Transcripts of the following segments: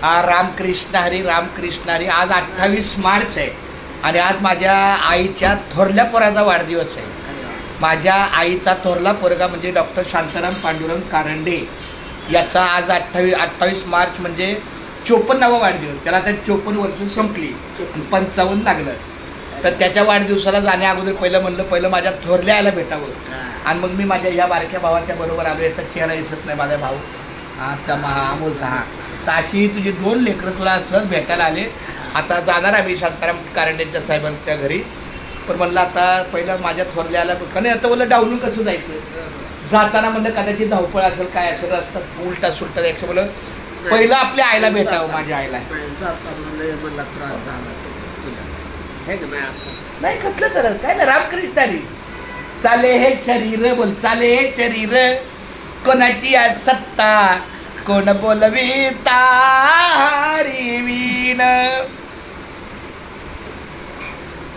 रामकृष्ण हरी, रामकृष्ण हरी. आज 28 मार्च आहे आणि आज माझ्या आईच्या थोरल्या पोराचा वाढदिवस आहे. माझ्या आईचा थोरला पोरगा म्हणजे डॉक्टर शांताराम पांडुरंग कारंडे याचा आज 28 मार्च म्हणजे 54वा वाढदिवस. त्याला आता 54 वर्ष संपली, 55 लागलं. तर त्याच्या वाढदिवसाला जाण्या अगोदर पहिलं माझ्या थोरल्या आईला भेटावं. आणि मग मी माझ्या या बारक्या भावाच्या बरोबर आलो. याचा चेहरा दिसत नाही माझा भाऊ आता अमोलचा. हा तर अशी तुझी 2 लेकरं तुला सहज भेटायला आले. आता जाणार आम्ही शांताराम कारंडेच्या साहेबांच्या घरी. पण म्हणलं आता पहिलं माझ्या थोरल्याला कारण आता बोललं डावलून कसं जायचं. जाताना म्हणलं कदाचित धावपळ असेल काय असेल रस्ता उलटा सुलटा यायचं. बोललं पहिलं आपल्या आईला भेटावं. माझ्या आईला मला त्रास झाला तुला नाही कसलं तर काय ना रामकृष्ण हरी. चाले हे शरीर बोल चाले हे शरीर कोणाची आज सत्ता कोण बोलविता हरिवीण.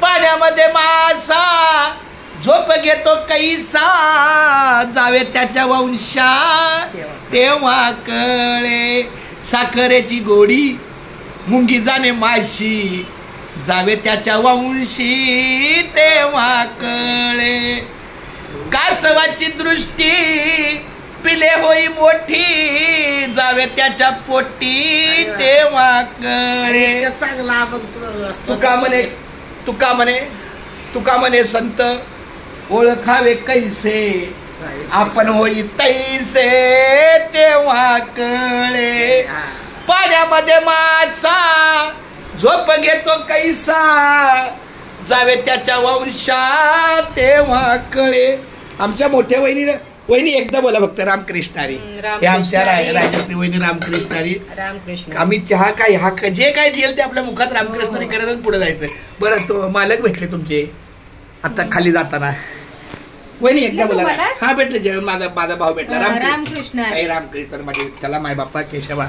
पाण्यामध्ये मासा झोप घेतो कैसा जावे त्याच्या वंशा तेव्हा कळे. साखरेची गोडी मुंगी जाणे माशी जावे त्याच्या वंशी तेव्हा कळे. कासवाची दृष्टी पिले होई मोठी जावे त्याच्या पोटी तेव्हा कळे. चांगला तुका म्हणे संत ओळखावे कैसे आपण होई तैसे तेव्हा कळे. पाण्यामध्ये मासा झोप घेतो कैसा जावे त्याच्या वंशा तेव्हा कळे. आमच्या मोठ्या वहिनी एकदा बोला फक्त रामकृष्ण हरी. हे आमच्या राजश्री वहिनी रामकृष्ण हरी. आम्ही चहा काय हा जे काय दिल ते आपल्या मुखात रामकृष्ण हरी करत पुढे जायचं. बरं तो मालक भेटले तुमचे आता खाली जाताना. वहिनी एकदा बोला. हा भेटले जेव्हा माझा भाऊ भेटला रामकृष्ण. रामकृष्ण माझे त्याला माय बाप्पा केशवा